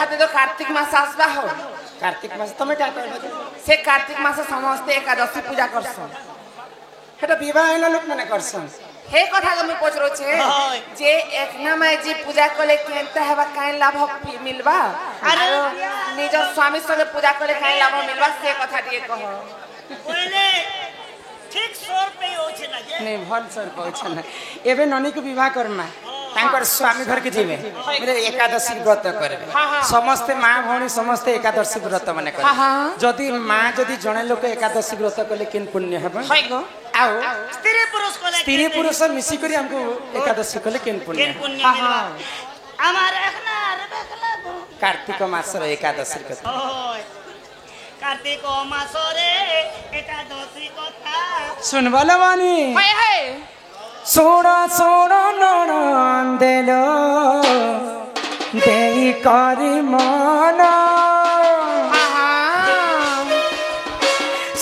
हाथे तो कार्तिक मास आसबा हो कार्तिक मास तुम क्या कहबो से कार्तिक मास समस्त एकादशी पूजा करसन हेटा विवाह लोक माने करसन हे कथा को मैं पचरो छे जे एकना माय जी पूजा कले केनता हेबा काई लाभ मिलबा अरे निजर स्वामी संगे पूजा कले काई लाभ मिलबा से कथा टिके कह पहले ठीक 100 रुपए होछे ना जे नहीं भल सर पहुंचे ना एबे ननी को विवाह करमा तांकर स्वामी घर के जीवे मेरे एकादशी व्रत करबे समस्त मां भौणी समस्त एकादशी व्रत माने करे जदी मां जदी जणे लोक एकादशी व्रत कले किन पुण्य हेबा आओ स्त्री पुरुष मिसी करी हमको एकादशी कले किन पुण्य हमार एकना बेकला कार्तिक मास रे एकादशी कथा कार्तिक मास रे एकादशी कथा सुनबला बानी हाय हाय सोड़ा सोड़ा ननंदेलो देई करी मना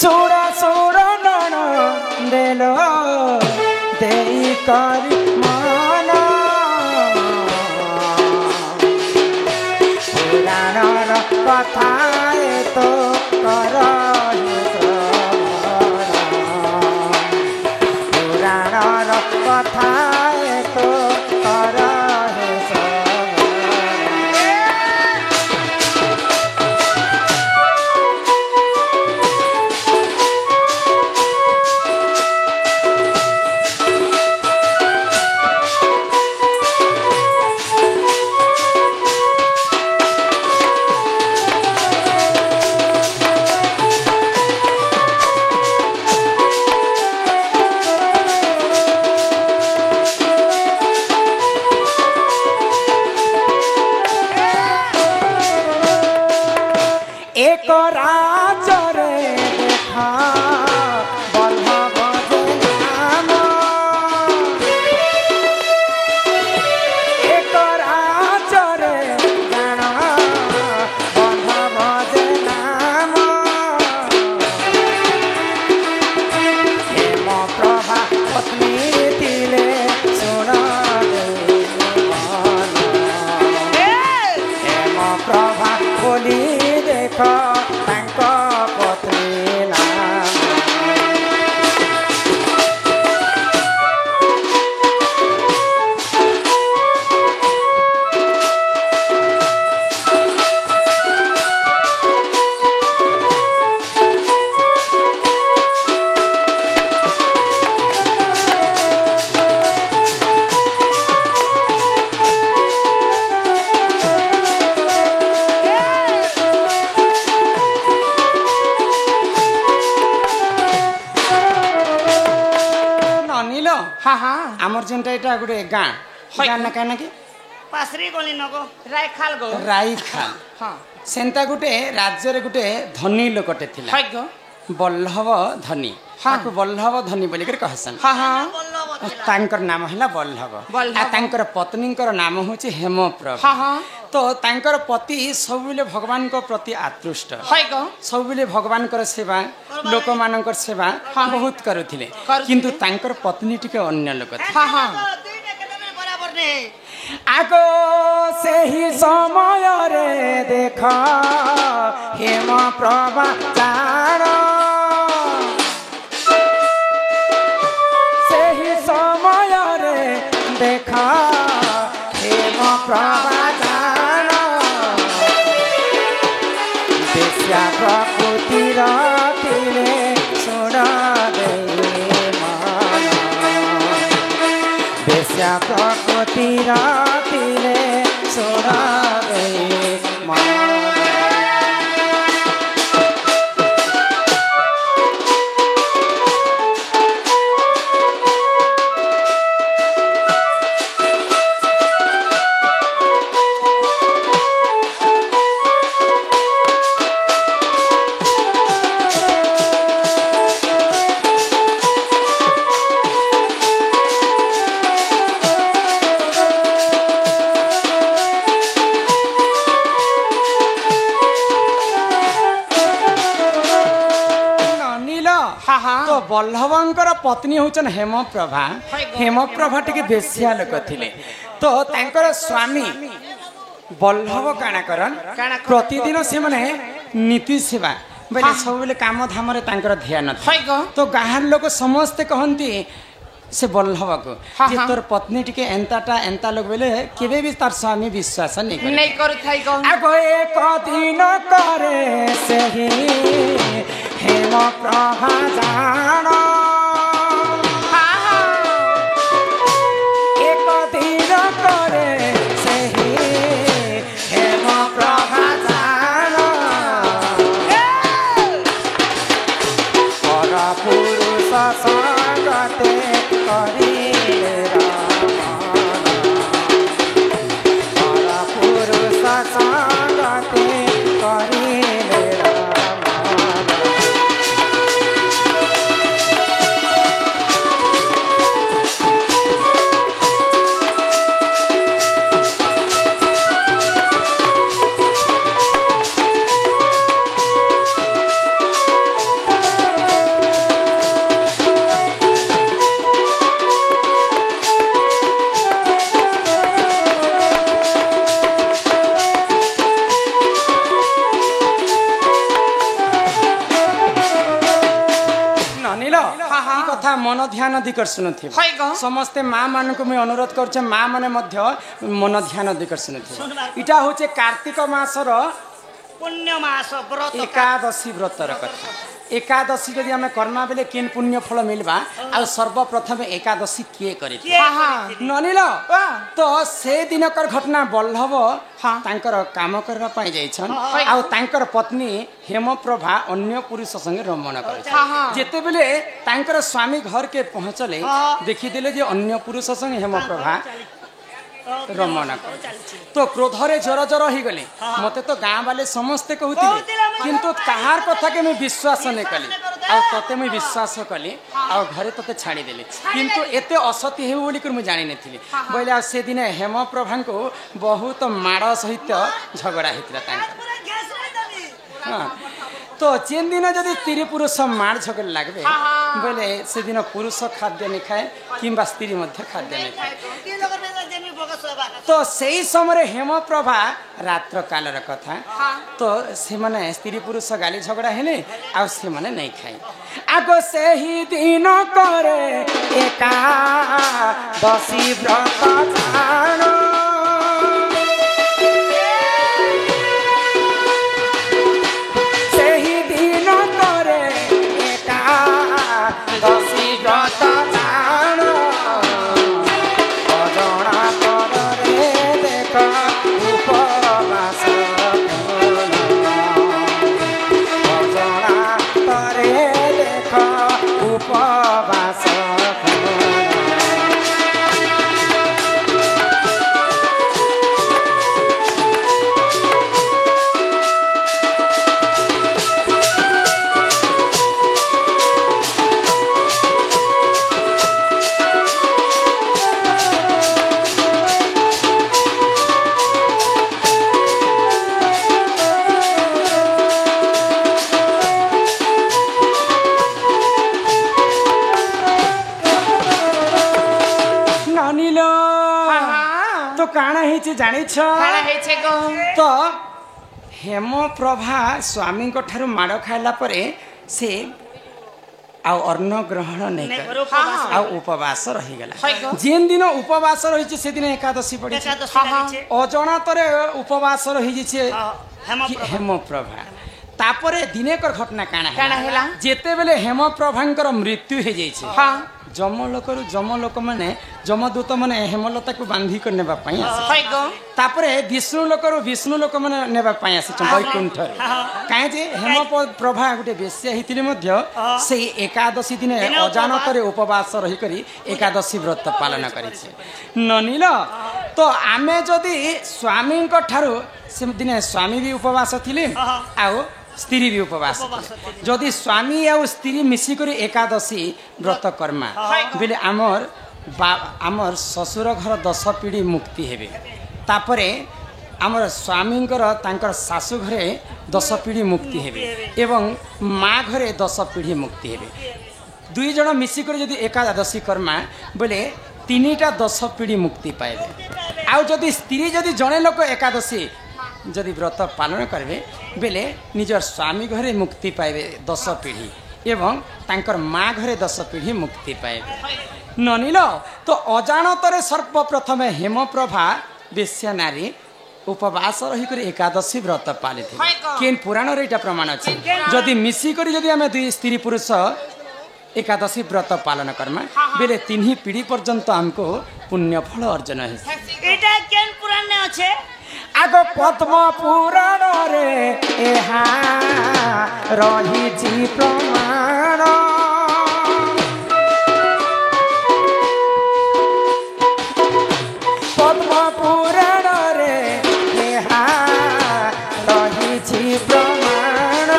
सोड़ा सोड़ा ननंदेलो देई करी मना पुराणर कथा तो कर कथा तो कर एक राज रे देखा बल्लभ नाम एक राज रे जाना बल्लभ नाम हेम प्रभा पत्नी तिले सुन हेम प्रभा बोली तांको पत्नी नाम आमर जेनटा एटा गुटे गाँ गाँ ना कहना कि पासरी गली नको रायखाल गो रायखाल हां सेंता गुटे राज्य रे गुटे धनी लोकटे थिला हाय गो बल्लभ धनी ताको बल्लभ धनी बोली कर कहसन हां हां तांकर नाम हैला बल्लभ आ तांकर पत्नीकर नाम होची हेमप्रभा हां हां तो तांकर पति सबले भगवान को प्रति आतृष्ट हाय गो सबले भगवान कर सेवा लोक मानकर सेवा बहुत करुथिले किंतु तांकर पत्नी टिके अन्य लोक हां हां बराबर ने आगो सेही समय रे देखा हेमप्रभा जानो सेही समय रे देखा हेमप्रभा जानो देश्या प्रकृतिर तिले सुन दे मन देश्या प्रकृतिर तिले सुन दे मन तो बल्लभंकर पत्नी होचन हेमप्रभा टिके बेसिया लोक थिले तो तांकर स्वामी ବଲ୍ଲଭ କାଣା କରନ୍ ପ୍ରତିଦିନ ସେମାନେ ନୀତି ସେବା ବୋଲେ ସବୁବେଳେ କାମ ଧାମରେ ତାଙ୍କର ଧ୍ୟାନ ଥାଏ ତ ଗାଁର ଲୋକ ସମସ୍ତେ କହନ୍ତି से बल्लभ को जे तोर पत्नी टिके एंता लोग बोले केबे भी तार स्वामी विश्वास नहीं करू थाई को आगो एक दिन करे सही हेम प्रभा जान एक दिन करे सही हेम प्रभा जान पर पुरुष संगते मन ध्यान दिकर शुणुथि समस्ते माँ मान को मैं अनुरोध कर माँ मैंने मन ध्यान दिकर शुणुथि इटा हूँ कार्तिक मासर पुण्य मास व्रत एकादशी व्रतर कथा एकादशी जदि आम कर्मा बेले किन पुण्य फल मिलवा आ सर्वप्रथम एकादशी किए करी ननिल तो से दिनकर घटना बल्लभ तांकर काम करबा पाई जाइछन आ तांकर पत्नी हेमप्रभा अन्य पुरुष संगे रमण करे जेते बेले तांकर स्वामी घर के पहुंचले देखि देले जे अन्य पुरुष संगे हेमप्रभा रमण तो क्रोधरे जर जर हो गले मते तो गाँ वाले समस्ते कहते किंतु कहार कथा के मैं विश्वास नहीं कली आ तते मैं विश्वास कली आ घरे तते छाड़ी देले किंतु एते असत्य हेउ बोली कर मैं जानि नथिली बोले आ से दिन हेमप्रभा को बहुत माड़ सहित झगड़ा हेतला तांका तो जेन दिन जदि स्त्री पुरुष मार झगड़ लागबे बोले से दिन पुरुष खाद्य नहीं खाए किंबा स्त्री मध्य खाद्य नहीं खाए तो सही समय हेमप्रभा रात्र कालर कथा तो से माने स्त्री पुरुष गाली झगड़ा हेले आ से माने नहीं खाए आगो से ही दिन करे एकादशी व्रत जानो तो हेमप्रभा स्वामी ठारू माड़ खाइला परे से आउ अन्न ग्रहण नहीं कर आउ उपवास रही गला जेन दिन उपवास रही से दिन एकादशी पड़ी अजणातरे उपवास रही जे हेमप्रभा तापरे दिनेकर घटना काना है जेते बेले हेमप्रभांकर मृत्यु हो जाइए जमलोक माने जमदूत माने हेमलता को बांधी कर नेबा पई तापरे विष्णु लोक माने नेबा पई आसे वैकुंठ रे काहे जे हेमप्रभा गुटे बेश्या हितिले मध्य से एकादशी दिन अजानतरे उपवास रही करी एकादशी व्रत पालन करी ननिल तो आमे जदि स्वामी ठारू से दिन स्वामी भी उपवास थिले आउ स्त्री भी उपवास जदि स्वामी आ स्त्री मिसिक एकादशी व्रत कर्मा बोले आमर ससुर घर 10 पीढ़ी मुक्ति हेबे तापरे आमर स्वामी तांकर सासु घरे 10 पीढ़ी मुक्ति हेबे एवं माँ घरे 10 पीढ़ी मुक्ति हेबे दुई जन मिसिक जदि एकादशी कर्मा बोले 3टा 10 पीढ़ी मुक्ति पाइबे आउ जदि स्त्री जदि जड़े लोक एकादशी जदि व्रत पालन करेंगे बेले निजर स्वामी घरे मुक्ति पाइबे 10 पीढ़ी एवं तांकर माँ घरे 10 पीढ़ी मुक्ति पाइबे ननिल तो अजाणतरे सर्वप्रथम हेमप्रभा बेश्या नारी उपवास रही एकादशी व्रत पाली केन पुराण रे प्रमाण अच्छे जदि मिसिक जदि आम दुई स्त्री पुरुष एकादशी व्रत पालन करमा बेले 3 पीढ़ी पर्यंत हमको पुण्य फल अर्जन है आग पद्म पुराण रे एहा रही प्रमाण पद्म पुराण रे एहा रही प्रमाण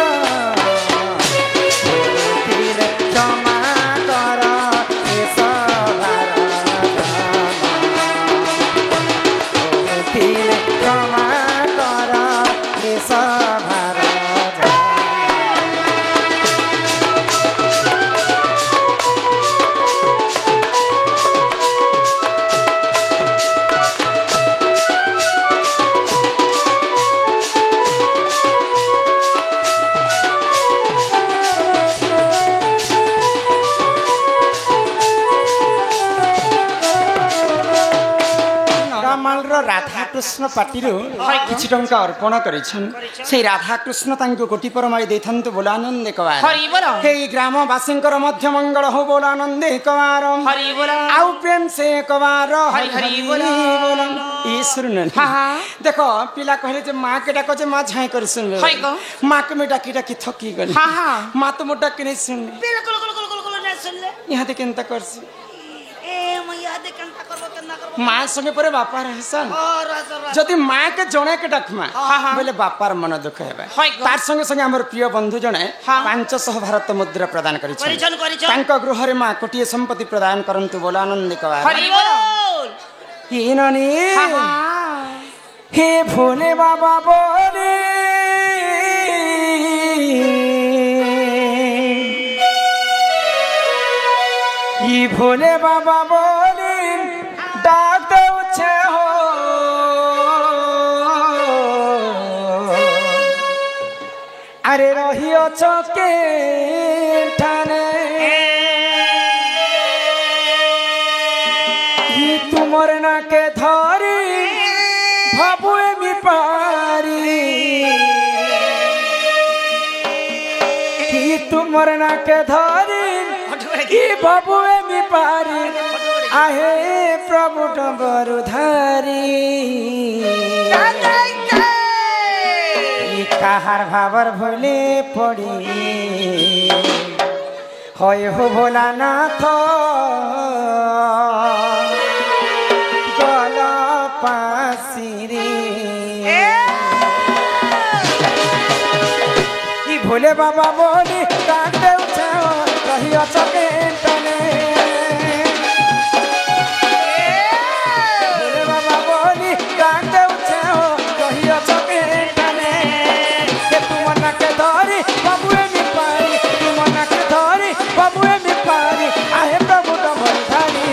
क्षमा कर राधा कृष्ण पार्टी किसी टंका अर्पण कर राधा कृष्ण कोटि परमाई देथंतु बोलानंद कवार हे ग्रामवासी मध्य मंगल हो बोलानंद कवार आउ प्रेम से कवार देख पिला कहले माँ के डाक माँ झाई कर सुन माँ के मैं डाकी डाकी थकी गली माँ तो मोटा के नहीं सुन यहाँ के माँ संगे पर बापा रहसन जदि माँ के जने के डाकमा बोले बापार मन दुख है तार संगे संगे हमर प्रिय बंधु जने 500 भारत मुद्रा प्रदान करिछन गृह रे माँ कोटिए संपत्ति प्रदान करंतु बोलानंद कवार हे ननी हे भोले बाबा बोले ये भोले बाबा बोले डाक दो छे हो अरे रहियो चौके ठाने ये तुमर ना के धरी भाबुए मी पारी ये तुमर ना के धरी बाबुए मी पारी आहे प्रभु डबरुधारी काहार भावर भोले पड़ी होय हो भोलानाथ गल पासिरी भोले बाबा बोली काटे उठे कहियो चके तने भोले बाबा बोली काटे उठे कहियो चके तने के तुम ना के धरी बाबुए मी पारी तुम ना के धरी बाबुए मी पारी आहे प्रभु डबरुधारी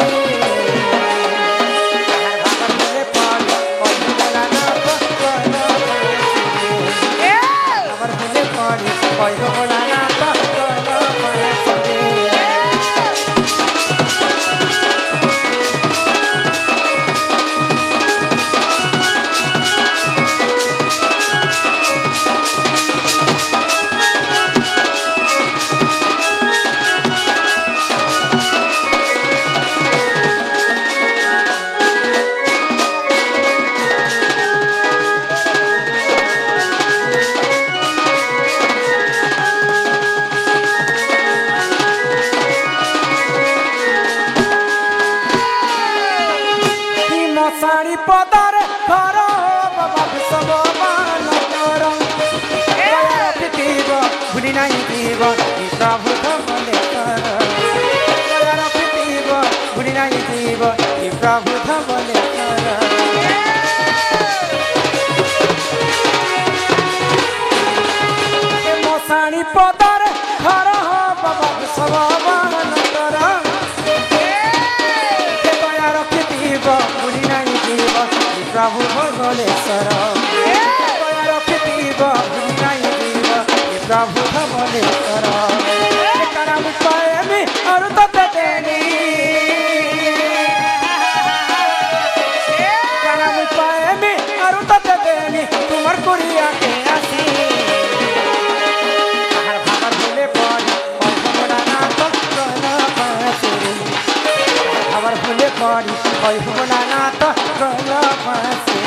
साड़ी पदार घर बाबा सब मान कर दीव भूली नहीं दीव प्रभु धमले कर दीव भूली नहीं दीव प्रभु धमले कर मशाणी पदार घर बाबा सब मान कर दीव भूली नहीं दीव प्रभु भले कर करम पाएमी और तते देनी करम पाएमी और तते देनी तुम्हार कुड़िया के आसी हर भावर भूले पड़ी और हमरा ना तो कहना पासी भावर भूले पड़ी और हमरा ना तो कहना पासी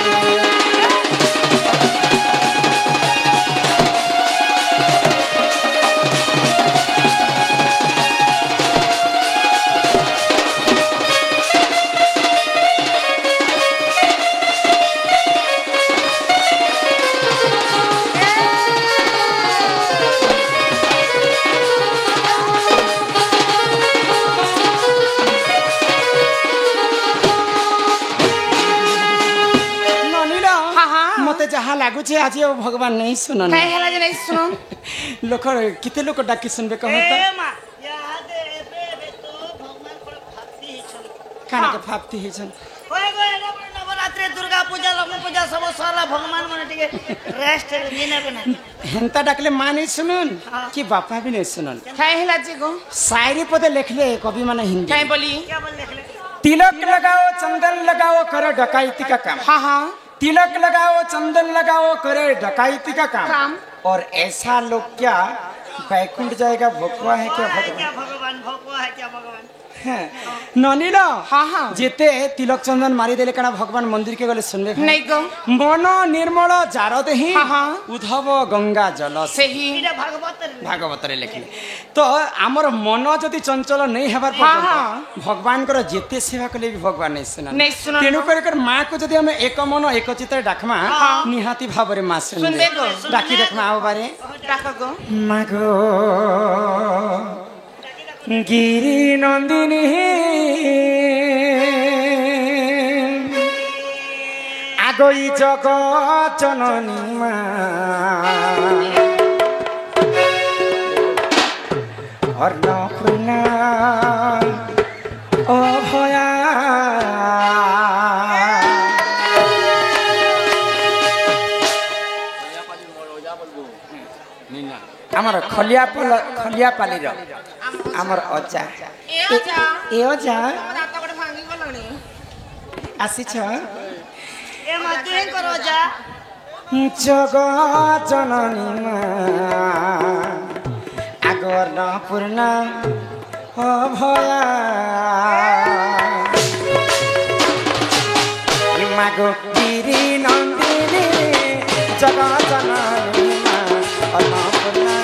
जहाँ लागू आज भगवान नहीं सुन नहीं सुन लोक किते लोक डाकी सुनबे कह काना के फाप्ती है छन नवरात्रि दुर्गा पूजा लक्ष्मी पूजा सब साला भगवान माने टिके रेस्ट दिने बना हेंता डाकले मां नहीं सुनन कि बापा भी नहीं सुनन काय हैला जी गो शायरी पदे लिखले कवि माने हिंदी काय बोली क्या बोल लिखले तिलक लगाओ चंदन लगाओ करो डकैती का काम हां हां तिलक लगाओ चंदन लगाओ करे डकैती का काम और ऐसा लोग क्या बैकुंठ जाएगा भोकवा है क्या भगवान भोकवा है क्या भगवान ननीला हाँ हाँ जेते तिलक चंदन मारी देले कना भगवान मंदिर के गले सुनबे नहीं गो मन निर्मल जारद ही हाँ उद्धव गंगा जल से ही भागवत रे लिखले तो हमर मन जदी चंचल नहीं हेबार पर्यंत भगवान कर जेते सेवा कले भी भगवान नहीं सुना तेनु कर मां को जदी हम एक मन एक चित्त डाकमा निहाती भाबरे मां सुनबे डाकी देखमा आव बारे डाक गो मां गो गिरी नंदिनी आगई जगत जननी अन्नपूर्णा अभया आमर खलिया पाली आमर अजा ए अजा आसी छ ए मते करो अजा जगत जननी आगर न पूर्ण अभया मागो गिरी नंदिनी जगत जननी अन्नपूर्णा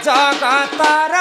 जगतर